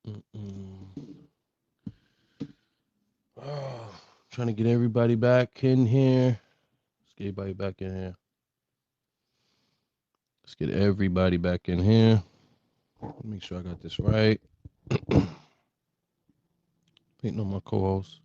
Oh, trying to get everybody back in here. Let's get everybody back in here. Let's get everybody back in here. Make sure I got this right. Waiting on my co-host.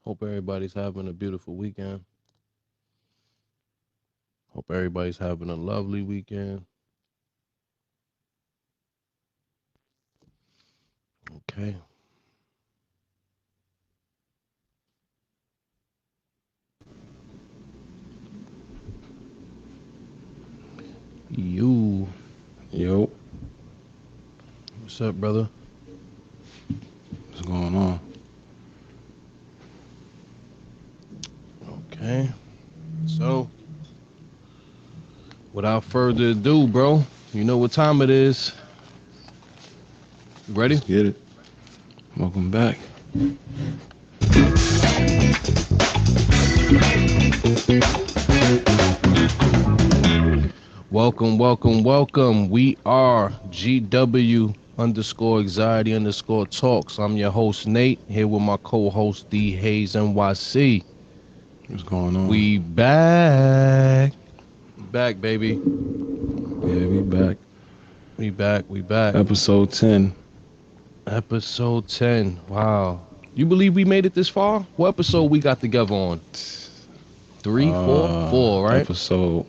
Hope everybody's having a beautiful weekend. Hope everybody's having a lovely weekend. Okay. You. Yo, What's up, brother? what's going on? Okay. So, without further ado, bro, you know what time it is. Ready? Let's get it. Welcome back. Welcome. We are GW underscore anxiety underscore talks. I'm your host, Nate, here with my co-host, D Hayes NYC. What's going on? We back. Back, baby. Yeah, we back. We back. Episode 10. Episode 10. Wow. You believe we made it this far? What episode we got together on? 3, 4, 4, right? Episode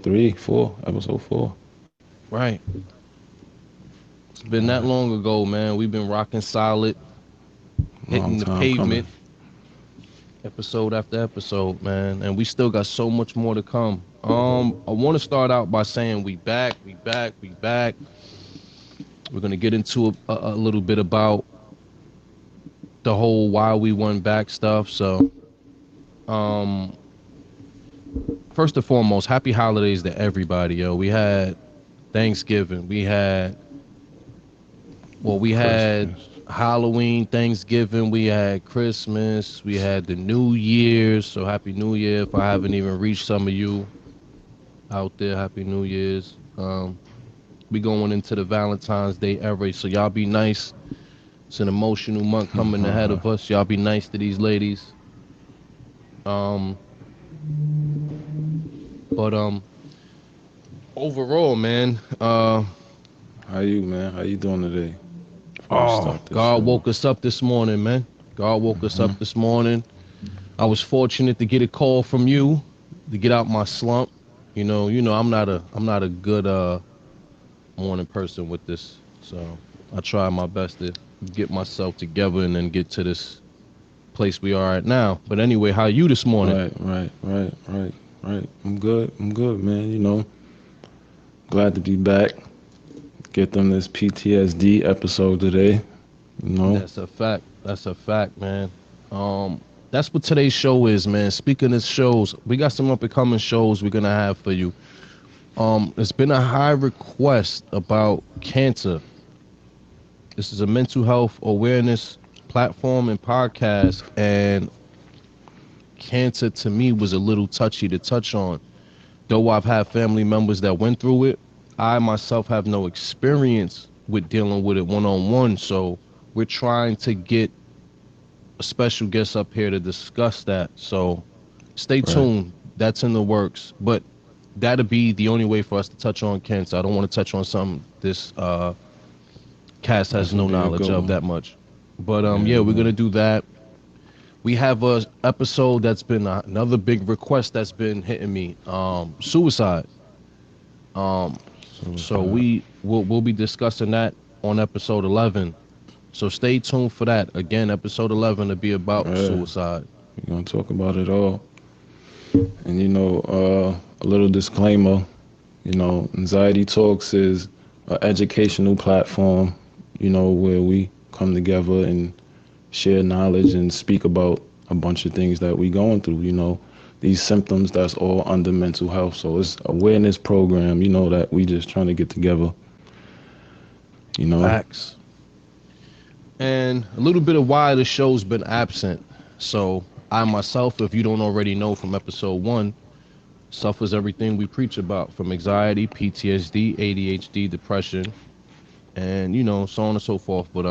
3, 4. Episode 4. Right. It's been that long ago, man. We've been rocking solid, hitting the pavement, episode after episode, man. And we still got so much more to come. I want to start out by saying we back. We're gonna get into a little bit about the whole why we won back stuff. So, first and foremost, happy holidays to everybody, yo. We had Thanksgiving. We had Halloween, Thanksgiving, we had Christmas, we had the New Year's. So happy New Year. If I haven't even reached some of you out there, happy New Year's. We going into the Valentine's Day era, so y'all be nice. It's an emotional month coming ahead of us. Y'all be nice to these ladies. But overall, man, How you, man? How you doing today? God woke us up this morning, man. God woke us up this morning. I was fortunate to get a call from you to get out my slump. You know, I'm not a good morning person with this. So I try my best to get myself together and then get to this place we are at now. But anyway, how you this morning? Right. I'm good, man. Glad to be back. Get them this PTSD episode today. That's a fact, man. That's what today's show is, man. Speaking of shows, we got some up and coming shows we're gonna have for you. It's been a high request about cancer. This is a mental health awareness platform and podcast, and cancer to me was a little touchy to touch on. Though I've had family members that went through it, I myself have no experience with dealing with it one-on-one. So we're trying to get a special guest up here to discuss that. So stay tuned. That's in the works. But that'll be the only way for us to touch on cancer. I don't want to touch on something this cast has no knowledge of that much. But we're going to do that. We have a episode that's been another big request that's been hitting me. Suicide. So we'll be discussing that on episode 11. So stay tuned for that. Again, episode 11 to be about suicide. We're going to talk about it all. And, a little disclaimer, Anxiety Talks is an educational platform, where we come together and share knowledge and speak about a bunch of things that we going through, these symptoms that's all under mental health. So it's awareness program, that we just trying to get together, you know. Facts. And a little bit of why the show's been absent. So I myself, if you don't already know from episode 1, suffers everything we preach about, from anxiety, PTSD, ADHD, depression, and so on and so forth. But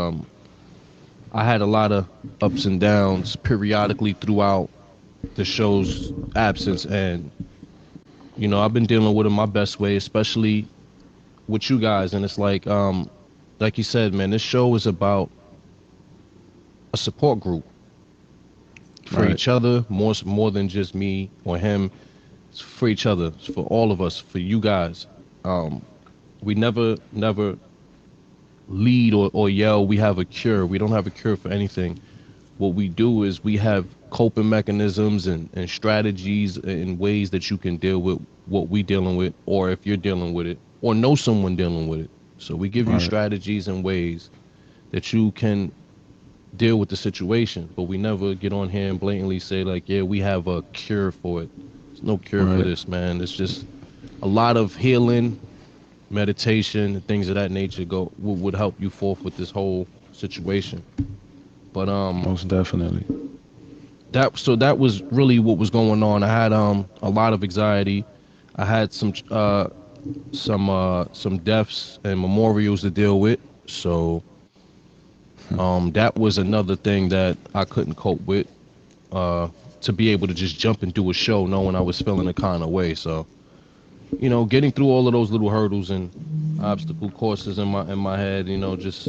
I had a lot of ups and downs periodically throughout the show's absence, and I've been dealing with it my best way, especially with you guys. And it's like you said, man, this show is about a support group for Right. each other, more than just me or him. It's for each other. It's for all of us, for you guys. We never lead or yell we have a cure. We don't have a cure for anything. What we do is we have coping mechanisms and strategies and ways that you can deal with what we dealing with, or if you're dealing with it or know someone dealing with it. So we give you Right. strategies and ways that you can deal with the situation, but we never get on here and blatantly say like, yeah, we have a cure for it. There's no cure for Right. this, man. It's just a lot of healing, meditation, and things of that nature would help you forth with this whole situation. But Most definitely. that was really what was going on. I had a lot of anxiety. I had some deaths and memorials to deal with. So that was another thing that I couldn't cope with. To be able to just jump and do a show knowing I was feeling a kind of way. So getting through all of those little hurdles and obstacle courses in my head, just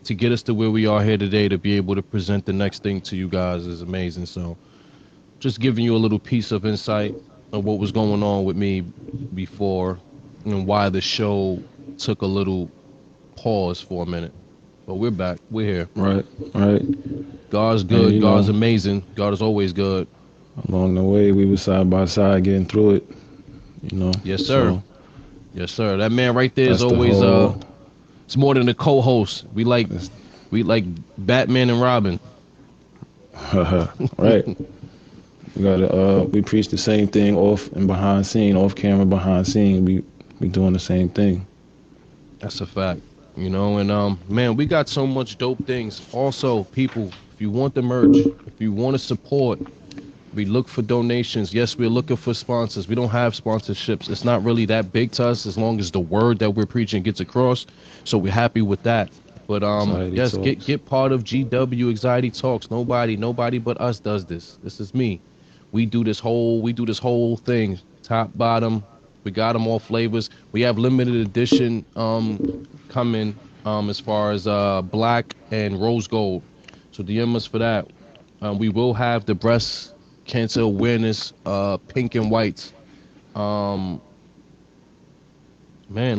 to get us to where we are here today, to be able to present the next thing to you guys is amazing. So just giving you a little piece of insight of what was going on with me before and why the show took a little pause for a minute. But we're back. We're here. Right. Right. God's And good. God's amazing. God is always good. along the way, we were side by side getting through it. Yes, sir. So Yes, sir. That man right there is that's the always whole. it's more than a co-host. That's, We like Batman and Robin. right. We gotta. We preach the same thing off and behind scene, off camera, behind scene. We doing the same thing. That's a fact. And man, we got so much dope things. Also, people, if you want the merch, if you want to support, we look for donations. Yes, we're looking for sponsors. We don't have sponsorships. It's not really that big to us as long as the word that we're preaching gets across. So we're happy with that. But Anxiety yes, Talks. get part of GW Anxiety Talks. Nobody but us does this. This is me. We do this whole thing, top bottom. We got them all flavors. We have limited edition coming as far as black and rose gold. So DM us for that. We will have the breast cancer awareness pink and white. Man,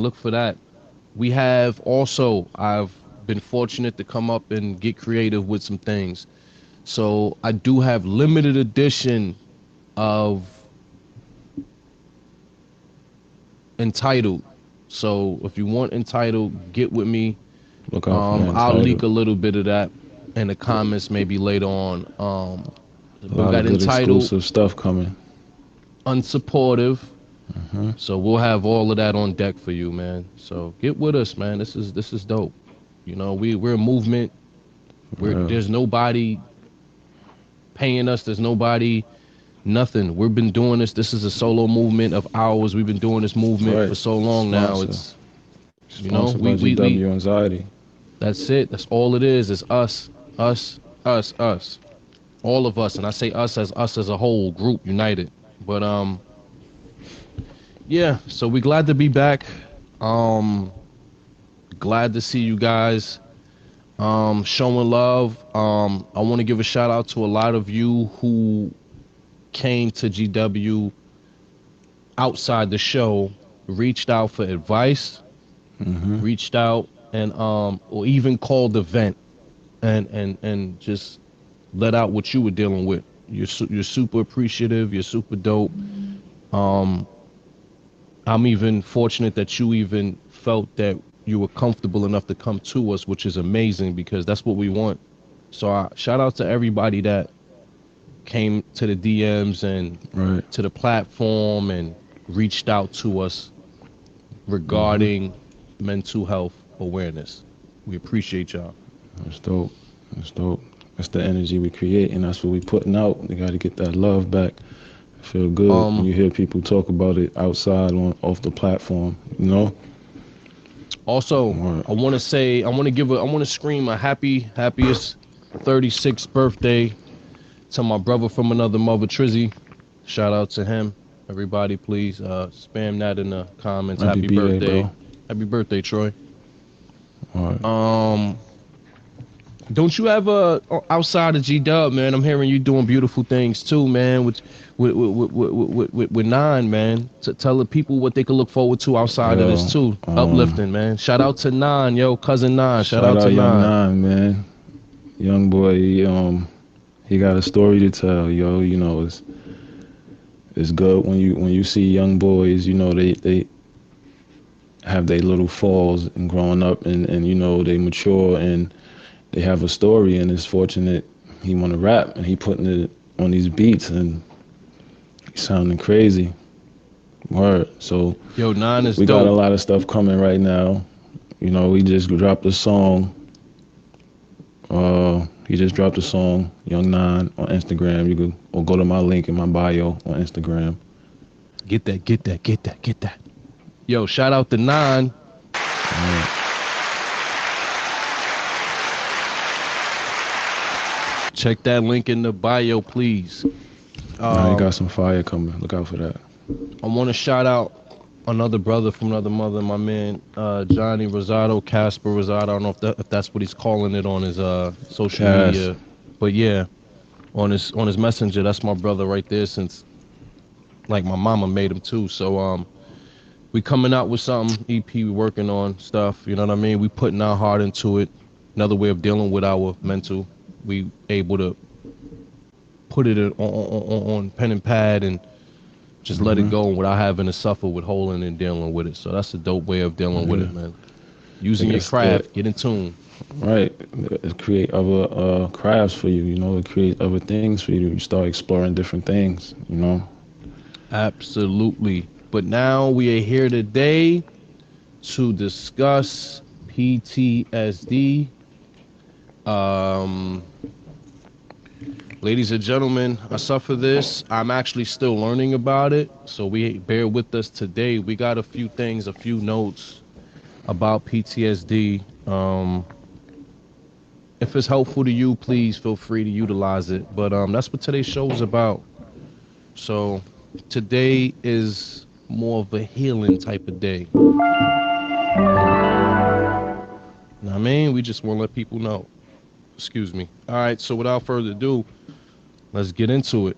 look for that. We have also, I've been fortunate to come up and get creative with some things. So I do have limited edition of Entitled. So if you want Entitled, get with me. Look out for that I'll title. leak a little bit of that in the comments maybe later on. A We lot got of good Entitled, exclusive stuff coming. Unsupportive. Hmm. So we'll have all of that on deck for you, man. So get with us, man. This is dope. We're a movement. Yeah. There's nobody paying us. There's nobody, nothing. We've been doing this. This is a solo movement of ours. We've been doing this movement Right. for so long now. Sponsor. It's Sponsored by we GW Anxiety. that's it. That's all it is. It's us, us, us, us. All of us, and I say us as a whole group united. But yeah. So we're glad to be back. Glad to see you guys. Showing love. I want to give a shout out to a lot of you who came to GW outside the show, reached out for advice, Hmm. reached out and or even called the vent and just let out what you were dealing with. You're super appreciative. You're super dope. Um, I'm even fortunate that you even felt that you were comfortable enough to come to us, which is amazing because that's what we want. So shout out to everybody that came to the DMs and Right. to the platform and reached out to us Mm-hmm. regarding mental health awareness. We appreciate y'all. That's dope. That's dope. That's the energy we create, and that's what we putting out. We got to get that love back. Feel good when Um, you hear people talk about it outside on off the platform. You know. Also, Right. I want to scream a happiest 36th birthday to my brother from another mother, Trizzy. Shout out to him. Everybody, please spam that in the comments. Happy Happy BA, birthday. bro. Happy birthday, Troy. All right. Um, don't you ever outside of G Dub, man? I'm hearing you doing beautiful things too, man. With Nine, man. To tell the people what they can look forward to outside of this Yo. too. Uplifting, man. Shout out to Nine, yo, cousin Nine. Shout Shout out to out Young Nine. Nine, man. Young boy. He got a story to tell. Yo. It's good when you see young boys. They have their little falls and growing up, and they mature and they have a story, and it's fortunate he want to rap and he putting it on these beats and he's sounding crazy. Word. So Yo, Nine is we got a dope. lot of stuff coming right now. We just dropped a song. He just dropped a song, Young Nine, on Instagram. You could or go to my link in my bio on Instagram. Get that, get that, get that, get that. Yo, shout out to Nine. Check that link in the bio, please. Now you got some fire coming. Look out for that. I want to shout out another brother from another mother, my man Johnny Rosado, Casper Rosado. I don't know if that's what he's calling it on his social Cass. media, but yeah, on his messenger, that's my brother right there. Since like my mama made him too, so we coming out with something EP. We working on stuff. You know what I mean? We putting our heart into it. Another way of dealing with our mental. We able to put it on pen and pad and just let it go without having to suffer with holding and dealing with it. So that's a dope way of dealing with it, man. Using your craft, get in tune. Right. It create other crafts for you, it create other things for you. You start exploring different things. Absolutely. But now we are here today to discuss PTSD. Ladies and gentlemen, I suffer this. I'm actually still learning about it, so bear with us today. We got a few things, a few notes about PTSD. If it's helpful to you, please feel free to utilize it. But that's what today's show is about. So today is more of a healing type of day. You know what I mean? We just want to let people know. Excuse me. All right, so without further ado, let's get into it.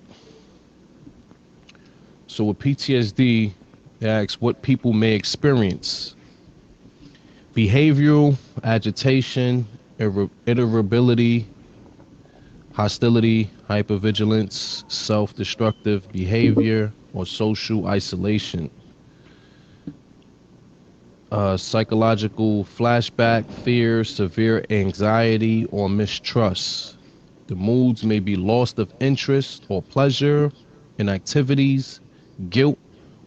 So with PTSD, it asks what people may experience. Behavioral agitation, irritability, hostility, hypervigilance, self-destructive behavior, or social isolation. Psychological flashback, fear, severe anxiety, or mistrust. The moods may be loss of interest or pleasure in activities, guilt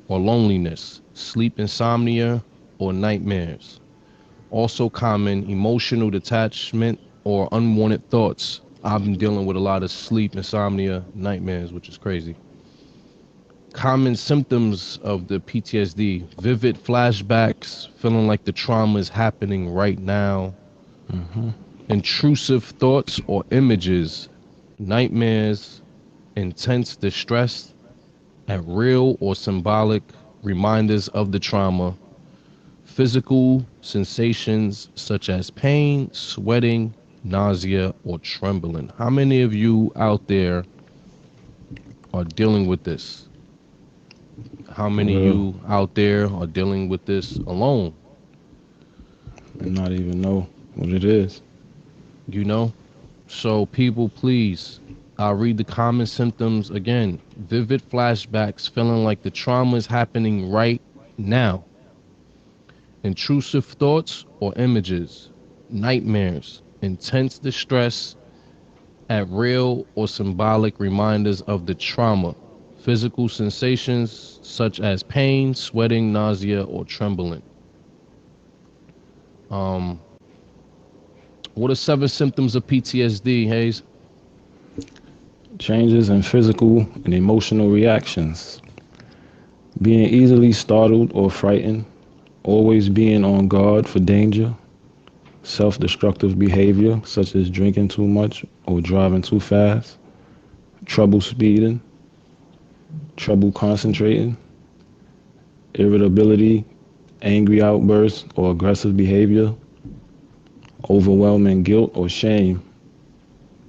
or loneliness, sleep insomnia, or nightmares. Also common, emotional detachment or unwanted thoughts. I've been dealing with a lot of sleep insomnia, nightmares, which is crazy. Common symptoms of the PTSD: vivid flashbacks, feeling like the trauma is happening right now, intrusive thoughts or images, nightmares, intense distress, and real or symbolic reminders of the trauma, physical sensations such as pain, sweating, nausea, or trembling. How many of you out there are dealing with this? How many of you out there are dealing with this alone? And not even know what it is. You know? So people, please, I'll read the common symptoms again. Vivid flashbacks, feeling like the trauma is happening right now. Intrusive thoughts or images, nightmares, intense distress, at real or symbolic reminders of the trauma. Physical sensations such as pain, sweating, nausea, or trembling. Um, what are 7 symptoms of PTSD, Hayes? Changes in physical and emotional reactions. Being easily startled or frightened. Always being on guard for danger. Self-destructive behavior such as drinking too much or driving too fast. Trouble speeding. Trouble concentrating. Irritability, angry outbursts or aggressive behavior. Overwhelming guilt or shame.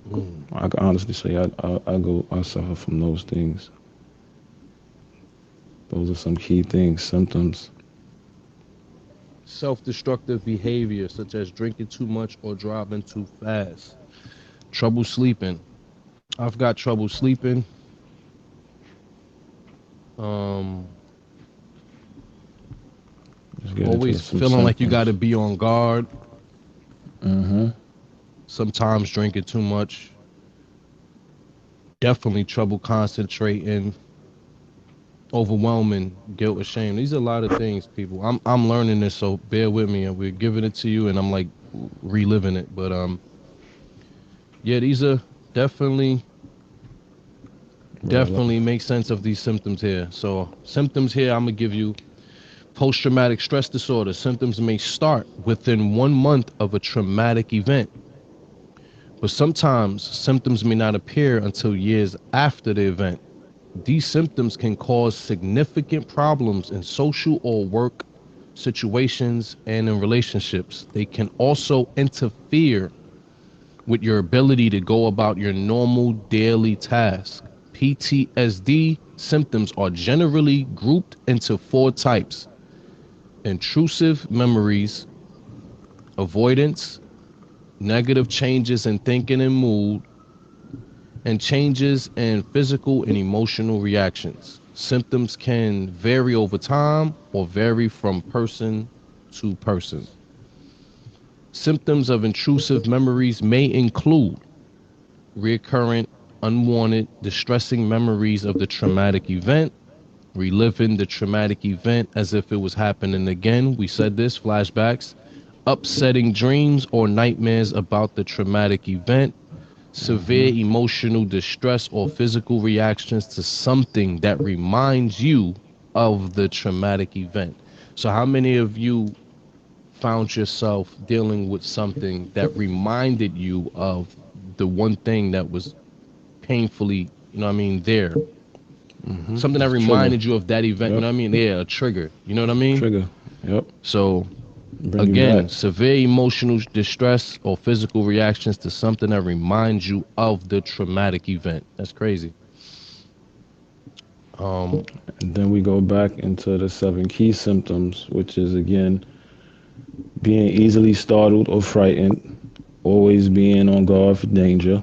Mm. I can honestly say I suffer from those things. Those are some key things, symptoms. Self-destructive behavior such as drinking too much or driving too fast. Trouble sleeping. I've got trouble sleeping. Um, Let's get into always some feeling like you got to symptoms. be on guard. Mm-hmm. Sometimes drinking too much. Definitely trouble concentrating. Overwhelming guilt or shame. These are a lot of things, people. I'm learning this, so bear with me, and we're giving it to you, and I'm like reliving it. But yeah, these are definitely Well, make sense of these symptoms here. So symptoms here, I'm gonna give you post-traumatic stress disorder. Symptoms may start within 1 month of a traumatic event, but sometimes symptoms may not appear until years after the event. These symptoms can cause significant problems in social or work situations and in relationships. They can also interfere with your ability to go about your normal daily tasks. PTSD symptoms are generally grouped into 4 types: intrusive memories, avoidance, negative changes in thinking and mood, and changes in physical and emotional reactions. Symptoms can vary over time or vary from person to person. Symptoms of intrusive memories may include recurrent, unwanted, distressing memories of the traumatic event, reliving the traumatic event as if it was happening again. We said this, flashbacks, upsetting dreams or nightmares about the traumatic event, severe mm-hmm. emotional distress or physical reactions to something that reminds you of the traumatic event. So, how many of you found yourself dealing with something that reminded you of the one thing that was painfully, there? Mm-hmm. Something that It's trigger. reminded you of that event, Yep. Yeah, a trigger. You know what I mean? Trigger. Yep. So, Bring you back. again, severe emotional distress or physical reactions to something that reminds you of the traumatic event. That's crazy. Um, And then we go back into the 7 key symptoms, which is again being easily startled or frightened, always being on guard for danger,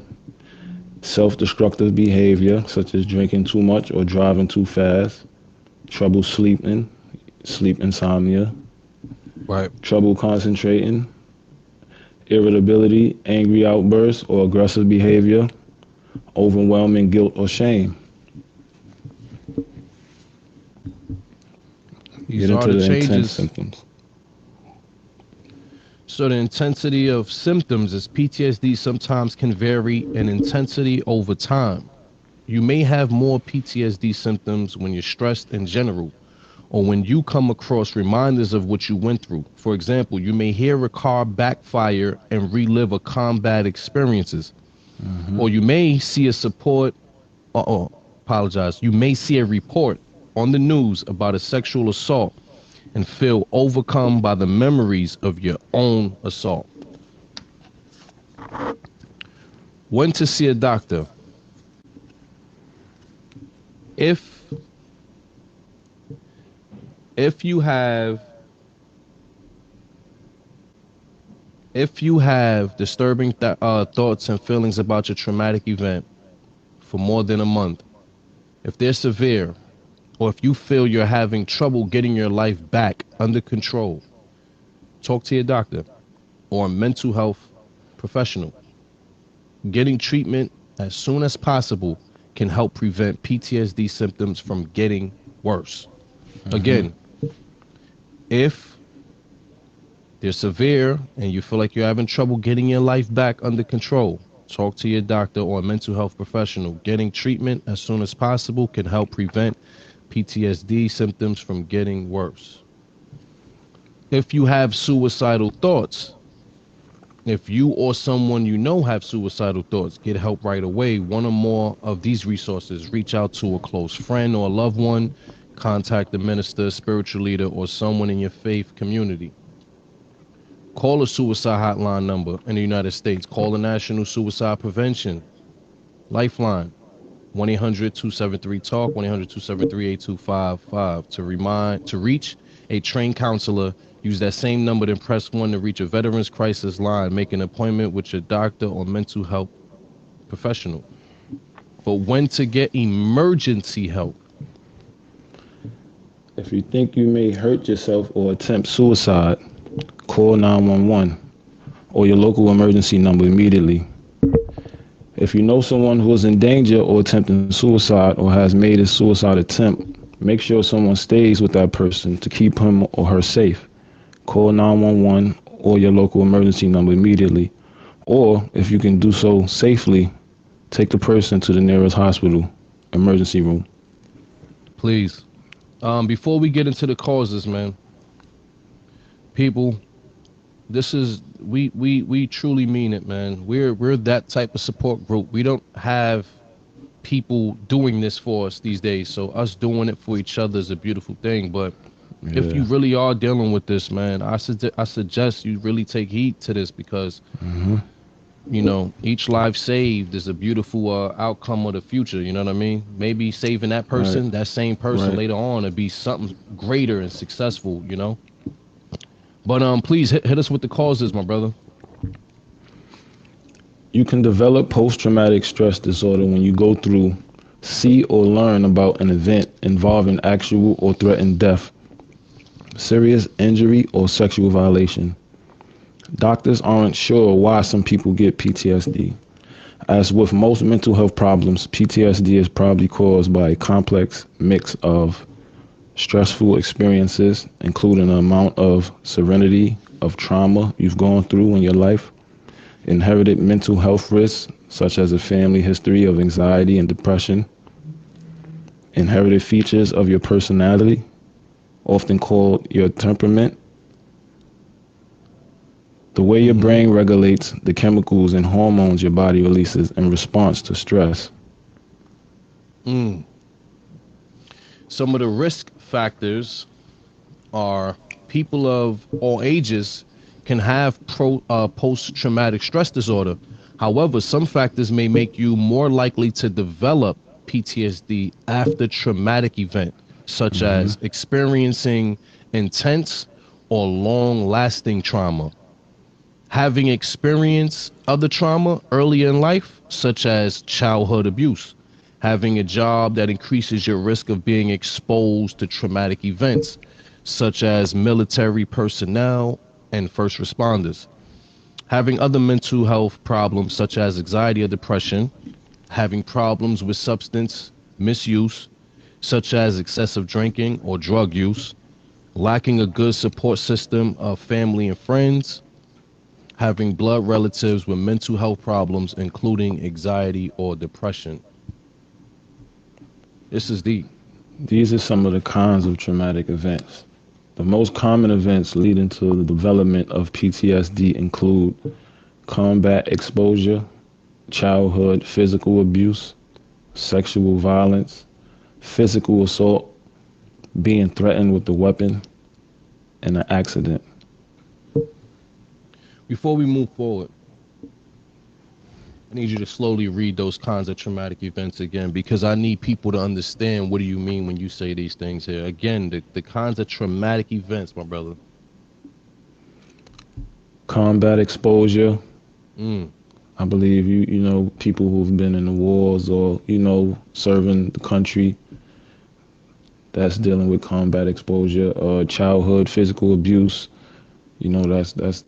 self-destructive behavior such as drinking too much or driving too fast, trouble sleeping, sleep insomnia, right. trouble concentrating, irritability, angry outbursts or aggressive behavior, overwhelming guilt or shame. Get These are into the the intense changes. symptoms. So the intensity of symptoms is PTSD sometimes can vary in intensity over time. You may have more PTSD symptoms when you're stressed in general, or when you come across reminders of what you went through. For example, you may hear a car backfire and relive a combat experiences, Mm-hmm. or you may see a support. Apologize. You may see a report on the news about a sexual assault and feel overcome by the memories of your own assault. When to see a doctor? If if you have disturbing thoughts and feelings about your traumatic event for more than a month, if they're severe, or if you feel you're having trouble getting your life back under control, talk to your doctor or a mental health professional. Getting treatment as soon as possible can help prevent PTSD symptoms from getting worse. Hmm. Again, if they're severe and you feel like you're having trouble getting your life back under control, talk to your doctor or a mental health professional. Getting treatment as soon as possible can help prevent PTSD symptoms from getting worse. If you have suicidal thoughts, if you or someone you know have suicidal thoughts, get help right away. One or more of these resources. Reach out to a close friend or a loved one. Contact a minister, spiritual leader, or someone in your faith community. Call a suicide hotline number in the United States. Call the National Suicide Prevention Lifeline, 1-800-273-TALK, 1-800-273-8255. To reach a trained counselor, use that same number, then press 1 to reach a veterans crisis line. Make an appointment with your doctor or mental health professional. But when to get emergency help? If you think you may hurt yourself or attempt suicide, call 911 or your local emergency number immediately. If you know someone who is in danger or attempting suicide or has made a suicide attempt, make sure someone stays with that person to keep him or her safe. Call 911 or your local emergency number immediately. Or, if you can do so safely, take the person to the nearest hospital emergency room. Please. Before we get into the causes, man, people, this is we truly mean it, man. We're that type of support group. We don't have people doing this for us these days, so us doing it for each other is a beautiful thing. But if you Yeah. really are dealing with this, man, I suggest you really take heed to this, because Hmm. each life saved is a beautiful outcome of the future. You know what I mean? Maybe saving that Right. person, that same person Right. later on, to be something greater and successful. But please hit us with the causes, my brother. You can develop post traumatic stress disorder when you go through, see, or learn about an event involving actual or threatened death, serious injury, or sexual violation. Doctors aren't sure why some people get PTSD. As with most mental health problems, PTSD is probably caused by a complex mix of stressful experiences, including an amount of serenity of trauma you've gone through in your life, inherited mental health risks, such as a family history of anxiety and depression, inherited features of your personality, often called your temperament, the way your Mm-hmm. brain regulates the chemicals and hormones your body releases in response to stress. Mm. Some of the risk factors are people of all ages can have post-traumatic stress disorder. However, some factors may make you more likely to develop PTSD after traumatic event, such Hmm. as experiencing intense or long-lasting trauma, having experienced other trauma early in life, such as childhood abuse, having a job that increases your risk of being exposed to traumatic events, such as military personnel and first responders, having other mental health problems, such as anxiety or depression, having problems with substance misuse, such as excessive drinking or drug use, lacking a good support system of family and friends, having blood relatives with mental health problems, including anxiety or depression. This is deep. These are some of the kinds of traumatic events. The most common events leading to the development of PTSD include combat exposure, childhood physical abuse, sexual violence, physical assault, being threatened with a weapon, and an accident. Before we move forward, I need you to slowly read those kinds of traumatic events again, because I need people to understand what do you mean when you say these things here. Again, the kinds of traumatic events, my brother. Combat exposure, Mm, I believe you know people who've been in the wars or serving the country, that's dealing with combat exposure. Childhood physical abuse, that's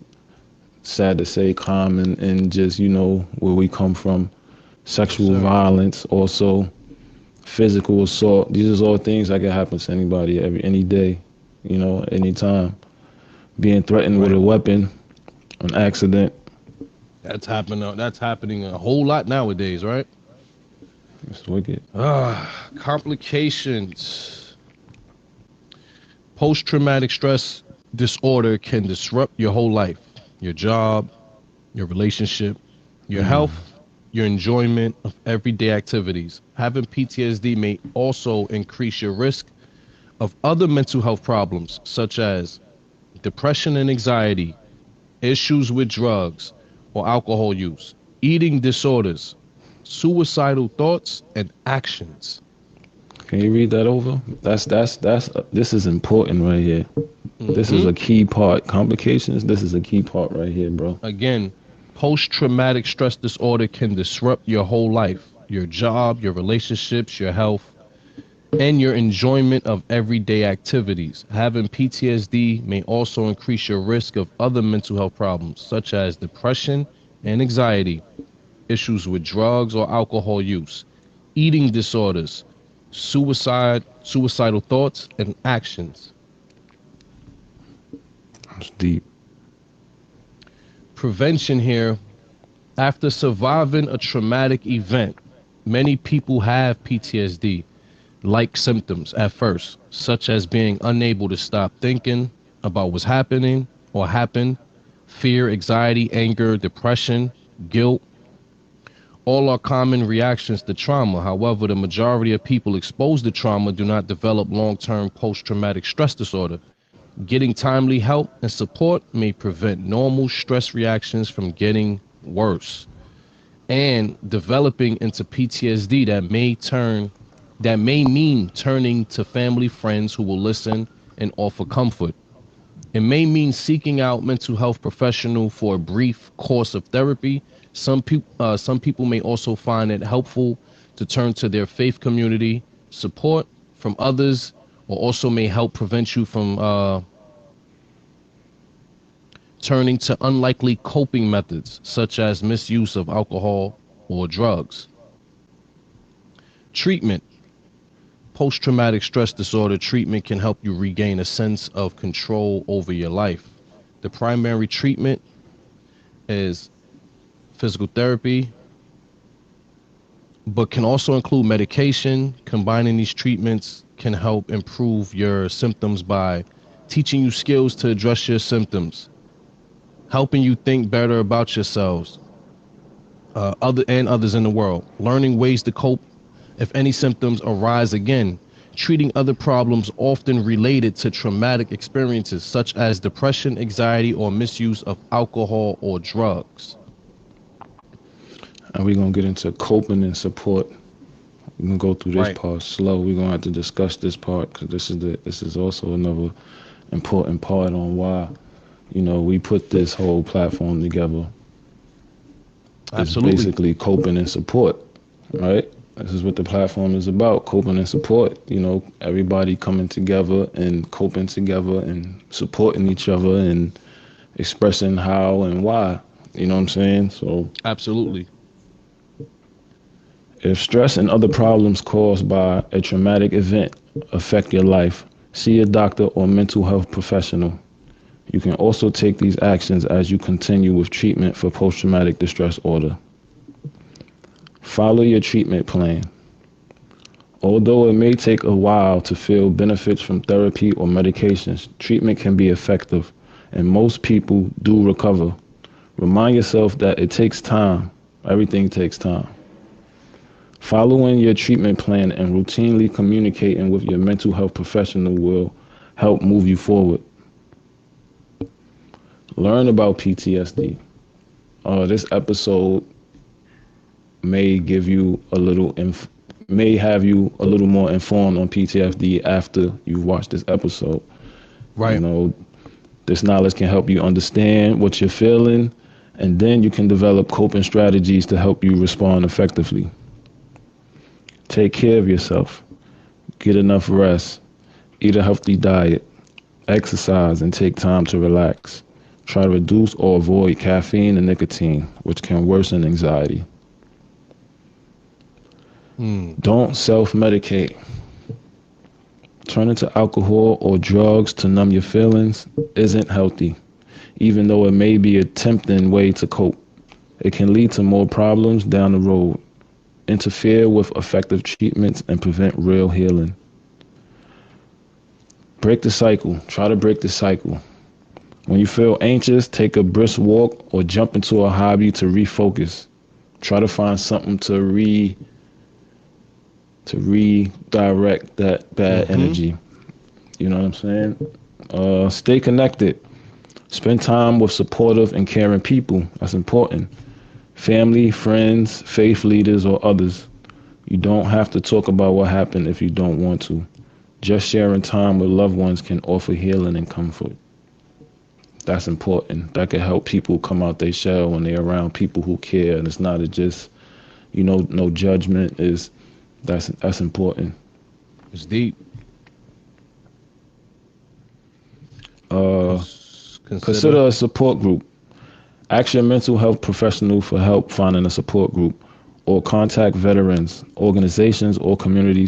sad to say, common in just, where we come from. Yes, Sexual sir. violence, also physical assault. These are all things that can happen to anybody any day, anytime. Being threatened with Right. a weapon, an accident. That's happening a whole lot nowadays, right? It's wicked. Complications. Post traumatic stress disorder can disrupt your whole life, your job, your relationship, your health, your enjoyment of everyday activities. Having PTSD may also increase your risk of other mental health problems, such as depression and anxiety, issues with drugs or alcohol use, eating disorders, suicidal thoughts, and actions. Can you read that over? This is important right here. This is hmm a key part. Complications, this is a key part right here, bro. Again, post traumatic stress disorder can disrupt your whole life, your job, your relationships, your health, and your enjoyment of everyday activities. Having PTSD may also increase your risk of other mental health problems, such as depression and anxiety, issues with drugs or alcohol use, eating disorders, suicidal thoughts, and actions. It's deep. Prevention here. After surviving a traumatic event, many people have PTSD like symptoms at first, such as being unable to stop thinking about what's happening or happened, fear, anxiety, anger, depression, guilt. All are common reactions to trauma. However, the majority of people exposed to trauma do not develop long term post traumatic stress disorder. Getting timely help and support may prevent normal stress reactions from getting worse and developing into PTSD that may mean turning to family friends who will listen and offer comfort. It may mean seeking out mental health professional for a brief course of therapy. Some people may also find it helpful to turn to their faith community. Support from others or also may help prevent you from turning to unlikely coping methods such as misuse of alcohol or drugs. Treatment. Post traumatic stress disorder treatment can help you regain a sense of control over your life. The primary treatment is physical therapy, but can also include medication. Combining these treatments can help improve your symptoms by teaching you skills to address your symptoms, helping you think better about yourselves, others in the world, learning ways to cope if any symptoms arise again, treating other problems often related to traumatic experiences such as depression, anxiety, or misuse of alcohol or drugs. And we're gonna get into coping and support. We're gonna go through this Right. part slow. We're gonna have to discuss this part because this is also another important part on why we put this whole platform together. It's Absolutely. basically coping and support, right? This is what the platform is about: coping and support. Everybody coming together and coping together and supporting each other and expressing how and why. You know what I'm saying? So Absolutely. if stress and other problems caused by a traumatic event affect your life, see a doctor or mental health professional. You can also take these actions as you continue with treatment for post-traumatic distress disorder. Follow your treatment plan. Although it may take a while to feel benefits from therapy or medications, treatment can be effective, and most people do recover. Remind yourself that it takes time. Everything takes time. Following your treatment plan and routinely communicating with your mental health professional will help move you forward. Learn about PTSD. This episode may give you a little may have you a little more informed on PTSD after you've watched this episode. You Right. know, this knowledge can help you understand what you're feeling, and then you can develop coping strategies to help you respond effectively. Take care of yourself. Get enough rest. Eat a healthy diet. Exercise and take time to relax. Try to reduce or avoid caffeine and nicotine, which can worsen anxiety. Hmm. Don't self medicate. Turning to alcohol or drugs to numb your feelings isn't healthy, even though it may be a tempting way to cope. It can lead to more problems down the road, interfere with effective treatments, and prevent real healing. Break the cycle. Try to break the cycle. When you feel anxious, take a brisk walk or jump into a hobby to refocus. Try to find something to redirect that bad Mm-hmm. energy. You know what I'm saying? Stay connected. Spend time with supportive and caring people. That's important. Family, friends, faith leaders, or others. You don't have to talk about what happened if you don't want to. Just sharing time with loved ones can offer healing and comfort. That's important. That can help people come out their shell when they're around people who care, and it's not just no judgment. Is that's important. It's deep. Uh, Consider. Consider a support group. Ask your mental health professional for help finding a support group, or contact veterans, organizations, or community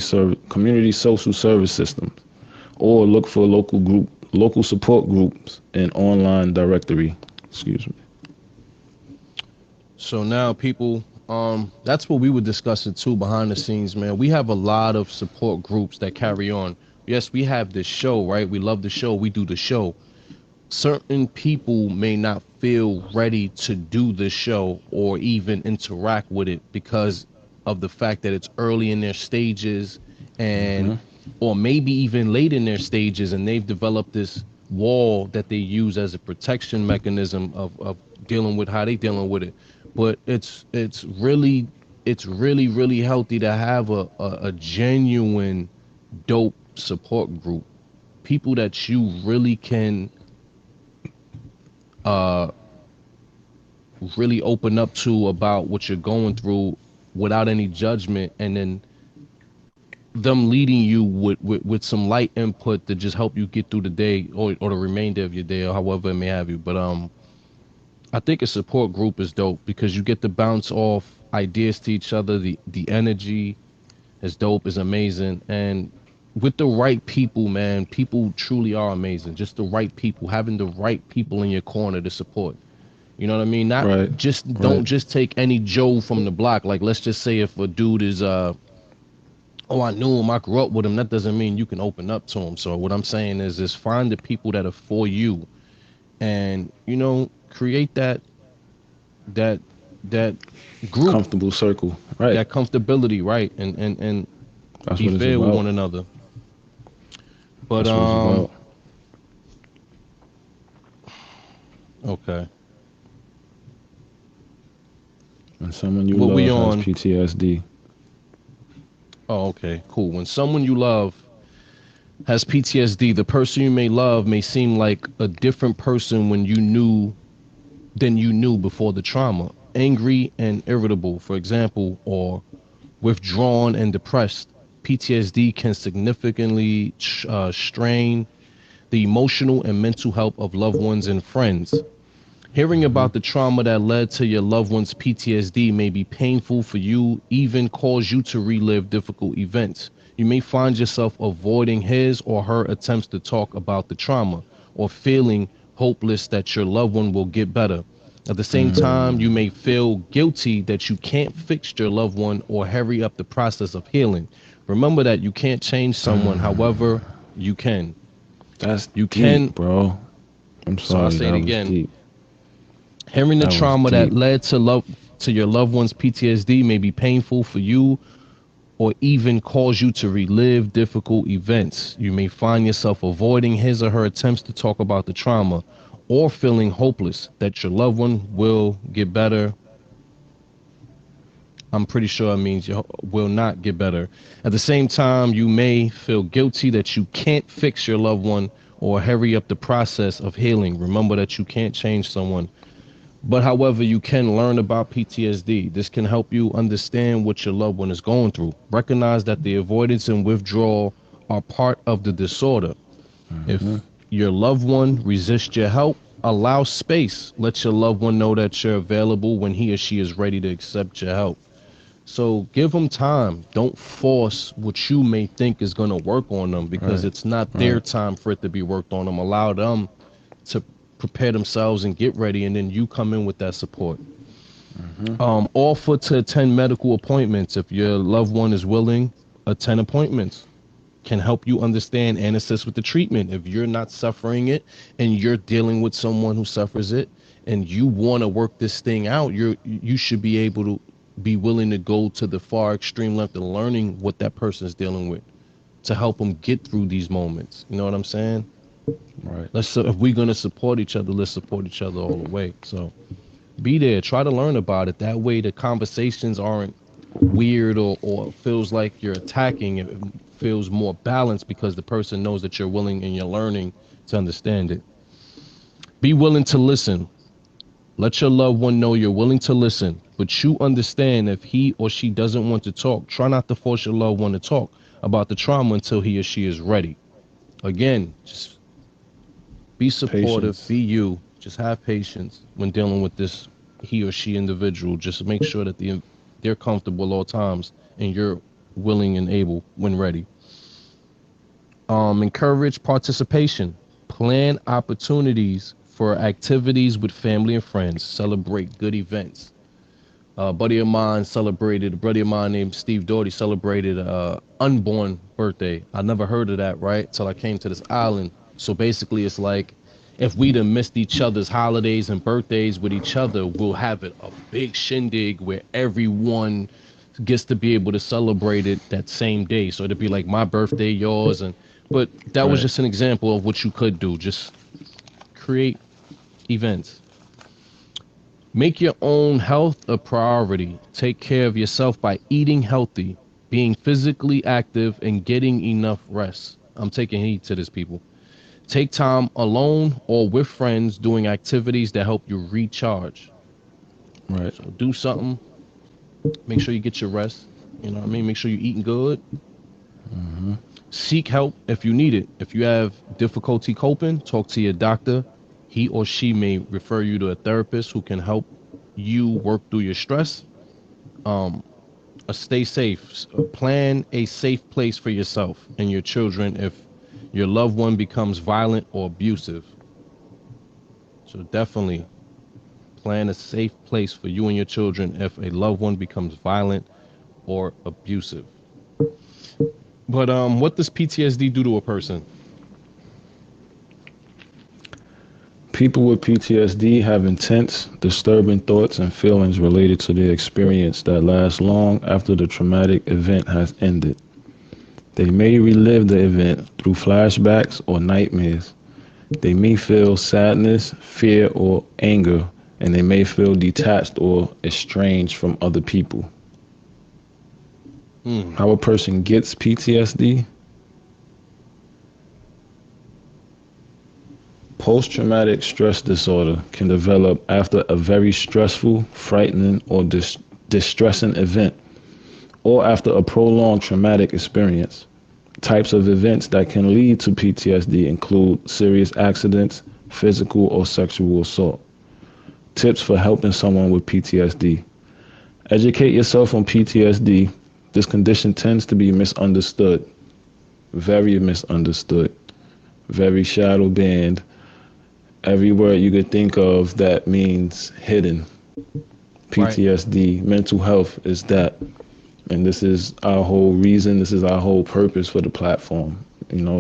social service systems, or look for local support groups and online directory. Excuse me. So now, people, that's what we were discussing too behind the scenes, man. We have a lot of support groups that carry on. Yes, we have this show, right? We love the show. We do the show. Certain people may not feel ready to do the show or even interact with it because of the fact that it's early in their stages, and Hmm. or maybe even late in their stages, and they've developed this wall that they use as a protection mechanism of dealing with how they dealing with it. But it's really healthy to have a genuine dope support group, people that you really can uh really open up to about what you're going through without any judgment, and then them leading you with some light input to just help you get through the day, or the remainder of your day, or however it may have you. But I think a support group is dope because you get to bounce off ideas to each other. The energy is dope, is amazing. And with the right people, man, people truly are amazing. Just the right people, having the right people in your corner to support. You know what I mean? Not Right. just, Right. don't just take any Joe from the block. Like, let's just say if a dude is oh, I knew him, I grew up with him, that doesn't mean you can open up to him. So what I'm saying is find the people that are for you, and create that that group, Comfortable circle. Right. that comfortability, right? And That's be what it's fair with about. one another. But That's what it's about. okay. When someone you What we love has on? PTSD. Oh, okay, cool. When someone you love has PTSD, the person you may love may seem like a different person than you knew before the trauma. Angry and irritable, for example, or withdrawn and depressed. PTSD can significantly strain the emotional and mental health of loved ones and friends. Hearing Hmm. about the trauma that led to your loved one's PTSD may be painful for you, even cause you to relive difficult events. You may find yourself avoiding his or her attempts to talk about the trauma, or feeling hopeless that your loved one will get better. At the same time, you may feel guilty that you can't fix your loved one or hurry up the process of healing. Remember that you can't change someone, however, you can. That's You deep, can, bro. I'm so I'll sorry. say it That was again. deep. Hearing the That was trauma that deep. led to your loved one's PTSD may be painful for you, or even cause you to relive difficult events. You may find yourself avoiding his or her attempts to talk about the trauma, or feeling hopeless that your loved one will get better. I'm pretty sure it means you will not get better. At the same time, you may feel guilty that you can't fix your loved one or hurry up the process of healing. Remember that you can't change someone. But however, you can learn about PTSD. This can help you understand what your loved one is going through. Recognize that the avoidance and withdrawal are part of the disorder. Hmm. If your loved one resists your help, Allow space. Let your loved one know that you're available when he or she is ready to accept your help. So give them time. Don't force what you may think is going to work on them, because Right. it's not their Right. time for it to be worked on them. Allow them to prepare themselves and get ready, and then you come in with that support. Mm-hmm. Offer to attend medical appointments. If your loved one is willing, attend appointments. Can help you understand and assist with the treatment. If you're not suffering it and you're dealing with someone who suffers it and you want to work this thing out, you should be able to be willing to go to the far extreme length of learning what that person is dealing with to help them get through these moments. You know what I'm saying? Right. If we're gonna support each other, let's support each other all the way. So be there, try to learn about it. That way the conversations aren't weird or feels like you're attacking. It feels more balanced because the person knows that you're willing and you're learning to understand it. Be willing to listen. Let your loved one know you're willing to listen, but you understand if he or she doesn't want to talk. Try not to force your loved one to talk about the trauma until he or she is ready. Again, just be supportive, Patience. be you. Just have patience when dealing with this he or she individual. Just make sure that they're comfortable at all times and you're willing and able when ready. Encourage participation. Plan opportunities for activities with family and friends. Celebrate good events. A buddy of mine named Steve Doherty celebrated unborn birthday. I never heard of that, right? Till I came to this island. So basically, it's like if we'd have missed each other's holidays and birthdays with each other, we'll have it a big shindig where everyone gets to be able to celebrate it that same day. So it'd be like my birthday, yours, and but that was Right. just an example of what you could do. Just create events. Make your own health a priority. Take care of yourself by eating healthy, being physically active, and getting enough rest. I'm taking heed to this, people. Take time alone or with friends doing activities that help you recharge. Right. So do something. Make sure you get your rest. You know what I mean? Make sure you're eating good. Mm-hmm. Seek help if you need it. If you have difficulty coping, talk to your doctor. He or she may refer you to a therapist who can help you work through your stress. Um, Stay safe. Plan a safe place for yourself and your children if your loved one becomes violent or abusive. So definitely plan a safe place for you and your children if a loved one becomes violent or abusive. But what does PTSD do to a person? People with PTSD have intense, disturbing thoughts and feelings related to their experience that last long after the traumatic event has ended. They may relive the event through flashbacks or nightmares. They may feel sadness, fear, or anger, and they may feel detached or estranged from other people. Hmm. How a person gets PTSD? Post-traumatic stress disorder can develop after a very stressful, frightening, or distressing event, or after a prolonged traumatic experience. Types of events that can lead to PTSD include serious accidents, physical or sexual assault. Tips for helping someone with PTSD. Educate yourself on PTSD. This condition tends to be misunderstood, very misunderstood, very shadow banned. Every word you could think of that means hidden. Right. PTSD, mental health is that. And this is our whole reason, this is our whole purpose for the platform,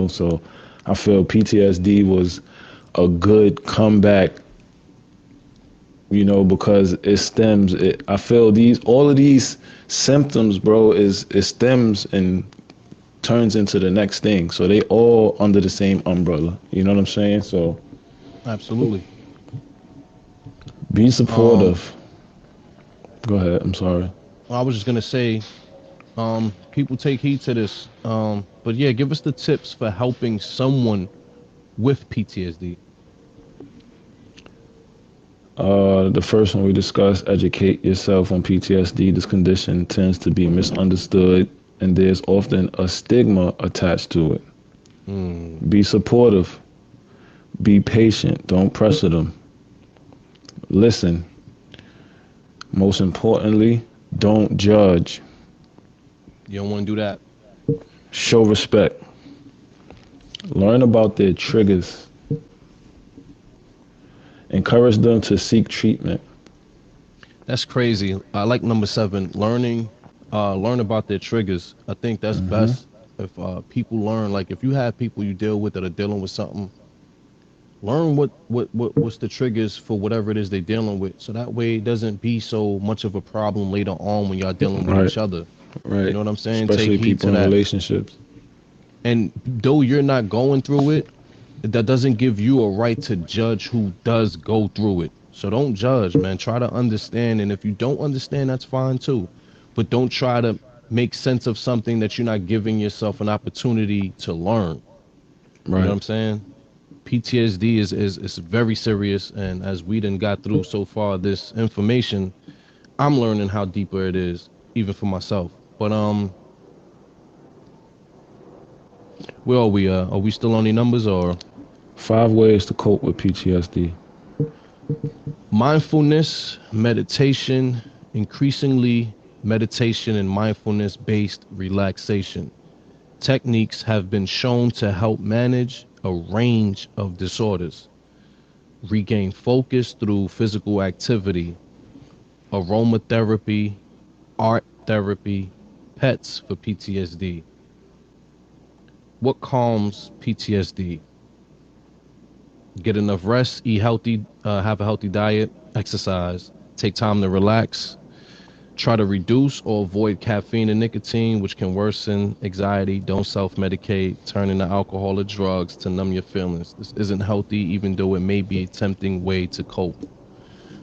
So I feel PTSD was a good comeback, because I feel all of these symptoms, bro, it stems and turns into the next thing. So they all under the same umbrella. You know what I'm saying? So Absolutely. be Um, supportive. Go ahead. I'm sorry. I was just gonna say, people take heed to this. But yeah, give us the tips for helping someone with PTSD. The first one we discussed, educate yourself on PTSD. This condition tends to be misunderstood, and there's often a stigma attached to it. Hmm. Be supportive. Be patient. Don't pressure them. Listen. Most importantly, don't judge. You don't want to do that. Show respect. Learn about their triggers. Encourage them to seek treatment. That's crazy. I like number 7, learn about their triggers. I think that's Hmm. best if people learn. Like if you have people you deal with that are dealing with something, learn what's the triggers for whatever it is they're dealing with. So that way it doesn't be so much of a problem later on when y'all dealing with Right, each other. You right. know what I'm saying? Take Especially heed people to in that. relationships. And though you're not going through it, that doesn't give you a right to judge who does go through it. So don't judge, man. Try to understand. And if you don't understand, that's fine too. But don't try to make sense of something that you're not giving yourself an opportunity to learn. You know what Right. I'm saying? PTSD is very serious. And as we done got through so far this information, I'm learning how deeper it is, even for myself. But where are we? Are we still on the numbers or 5 ways to cope with PTSD. mindfulness, meditation, increasingly meditation and mindfulness based relaxation techniques have been shown to help manage a range of disorders, regain focus through physical activity, aromatherapy, art therapy, pets for PTSD. What calms PTSD? Get enough rest, eat healthy, have a healthy diet, exercise, take time to relax, try to reduce or avoid caffeine and nicotine, which can worsen anxiety. Don't self medicate, turning to alcohol or drugs to numb your feelings. This isn't healthy, even though it may be a tempting way to cope.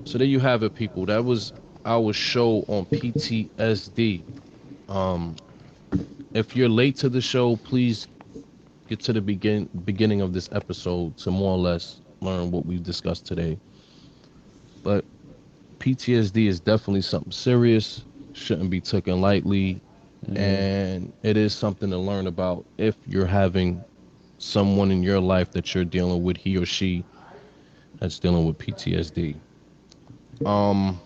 So, there you have it, people. That was our show on PTSD. Um, if you're late to the show, please get to the beginning of this episode to more or less learn what we've discussed today. But PTSD is definitely something serious, shouldn't be taken lightly, Yeah, and it is something to learn about if you're having someone in your life that you're dealing with, he or she that's dealing with PTSD. Um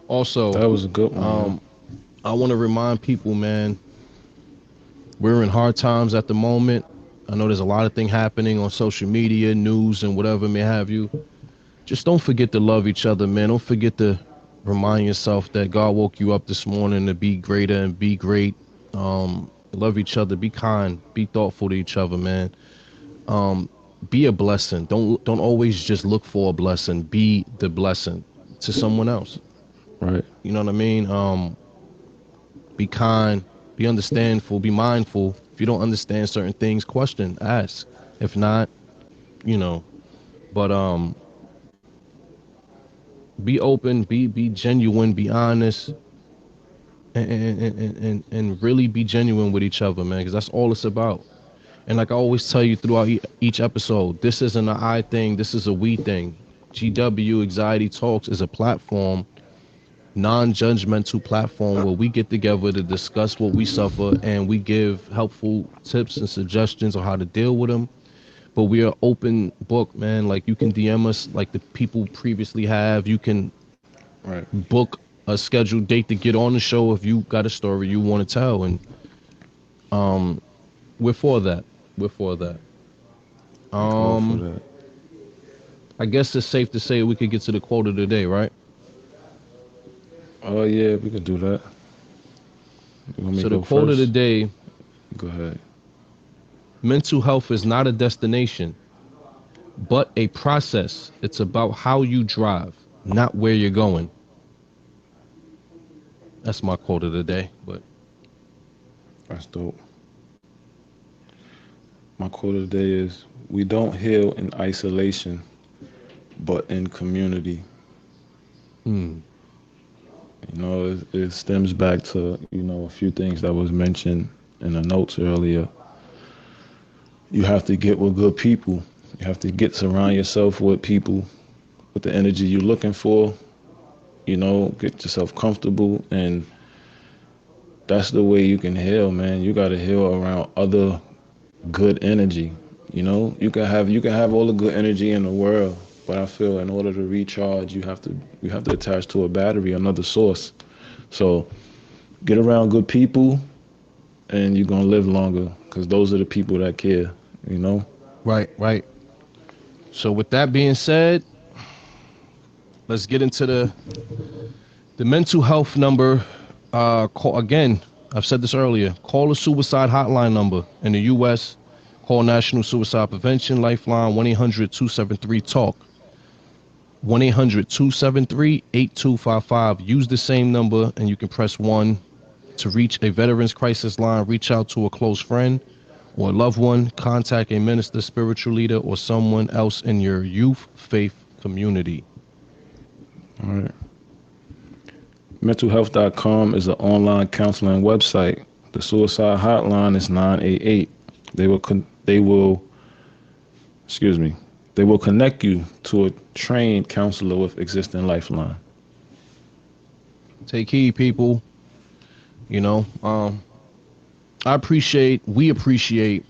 also, that was a good one, yo. um I want to remind people, man, we're in hard times at the moment. I know there's a lot of things happening on social media, news and whatever may have you. Just don't forget to love each other, man. Don't forget to remind yourself that God woke you up this morning to be greater and be great. Love each other, be kind, be thoughtful to each other, man. Um, be a blessing. Don't always just look for a blessing. Be the blessing to someone else. Right. You know what I mean? Be kind, be understandful, be mindful. If you don't understand certain things, question, ask. If not, you know. But be open, be genuine, be honest, and really be genuine with each other, man, because that's all it's about. And like I always tell you throughout each episode, this isn't an I thing, this is a we thing. GW Anxiety Talks is a platform, non-judgmental platform where we get together to discuss what we suffer and we give helpful tips and suggestions on how to deal with them. But we are open book, man. Like you can DM us like the people previously have. You can Right. book a scheduled date to get on the show if you got a story you want to tell, and um we're for that. We're for that. I'm all for um that. I guess it's safe to say we could get to the quote of the day, right? Oh yeah, we could do that. You want me So to the go quote of the first? day: Go ahead. mental health is not a destination but a process. It's about how you drive, not where you're going. That's my quote of the day. But That's dope. My quote of the day is: we don't heal in isolation, but in community. hmm, You know, it stems back to, a few things that was mentioned in the notes earlier. You have to get with good people. You have to surround yourself with people with the energy you're looking for. Get yourself comfortable, and that's the way you can heal, man. You got to heal around other good energy. You can have all the good energy in the world, but I feel in order to recharge, you have to attach to a battery, another source. So get around good people, and you're gonna live longer because those are the people that care. You know. Right, right. So with that being said, let's get into the mental health number. Call again. I've said this earlier. Call the suicide hotline number in the U.S. Call National Suicide Prevention Lifeline 1-800-273-TALK. 1-800-273-8255. Use the same number and you can press 1 to reach a veterans crisis line. Reach out to a close friend or loved one. Contact a minister, spiritual leader, or someone else in your youth faith community. All right. Mentalhealth.com is an online counseling website. The suicide hotline is 988. They will connect you to a trained counselor with existing lifeline. Take heed, people. You know, we appreciate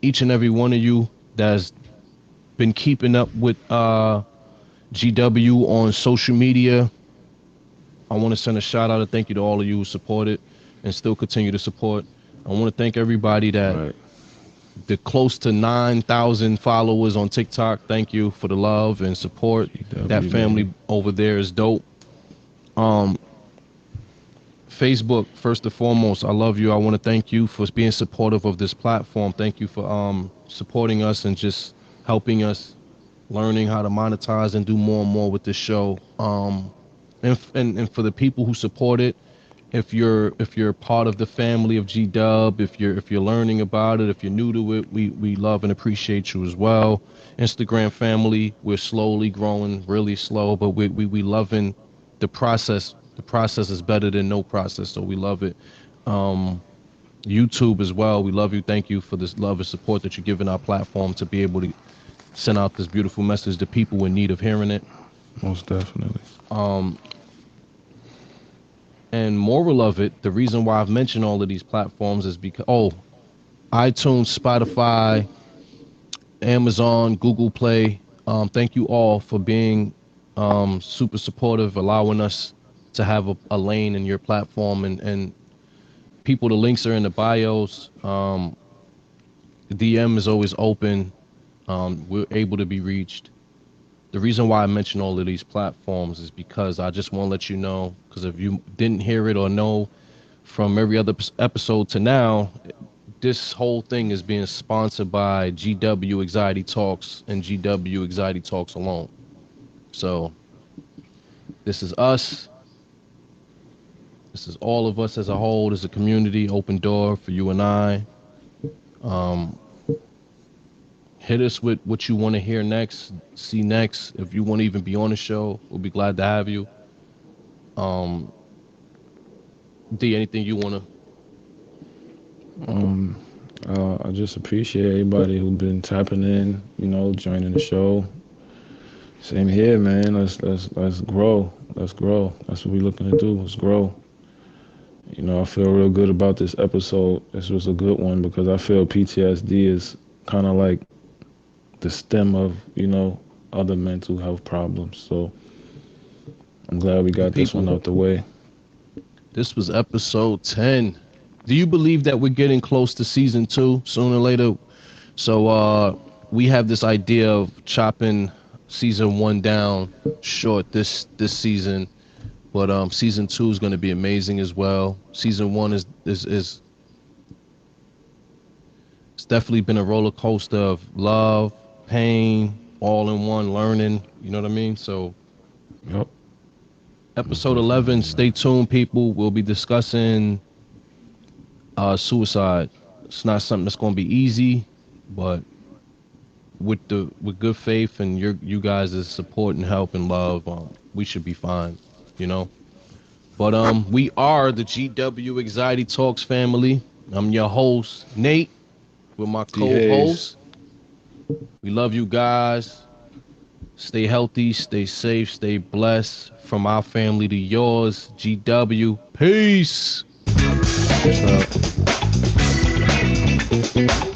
each and every one of you that's been keeping up with GW on social media. I want to send a shout out and thank you to all of you who supported and still continue to support. I want to thank everybody that the close to 9,000 followers on TikTok. Thank you for the love and support. That family over there is dope. Facebook, first and foremost, I love you. I want to thank you for being supportive of this platform. Thank you for supporting us and just helping us learning how to monetize and do more and more with this show. And for the people who support it, if you're part of the family of G-Dub, if you're learning about it, if you're new to it, we love and appreciate you as well. Instagram family, we're slowly growing, really slow, but we loving the process. The process is better than no process, so we love it. YouTube as well, we love you. Thank you for this love and support that you're giving our platform to be able to send out this beautiful message to people in need of hearing it. Most definitely. And moral of it, the reason why I've mentioned all of these platforms is because, iTunes, Spotify, Amazon, Google Play, thank you all for being super supportive, allowing us to have a lane in your platform. And people, the links are in the bios. The DM is always open. We're able to be reached. The reason why I mention all of these platforms is because I just want to let you know, because if you didn't hear it or know from every other episode to now, this whole thing is being sponsored by GW Anxiety Talks and GW Anxiety Talks alone. So this is us. This is all of us as a whole. This is a community, open door for you and I. Hit us with what you want to hear next, see next. If you want to even be on the show, we'll be glad to have you. D, anything you want to? I just appreciate everybody who's been tapping in, joining the show. Same here, man. Let's grow. Let's grow. That's what we're looking to do. Let's grow. I feel real good about this episode. This was a good one because I feel PTSD is kind of like the stem of, other mental health problems. So I'm glad we got this one out the way. This was episode 10. Do you believe that we're getting close to season 2 sooner or later? So we have this idea of chopping season 1 down short this season, but season 2 is going to be amazing as well. Season 1 is it's definitely been a roller coaster of love, pain, all in one, learning, you know what I mean? So yep. Episode 11, stay tuned, people. We'll be discussing suicide. It's not something that's going to be easy, but with good faith and you guys' support and help and love, we should be fine, But we are the GW Anxiety Talks family. I'm your host, Nate, with my co-host. We love you guys. Stay healthy, stay safe, stay blessed. From our family to yours, GW. Peace. What's up?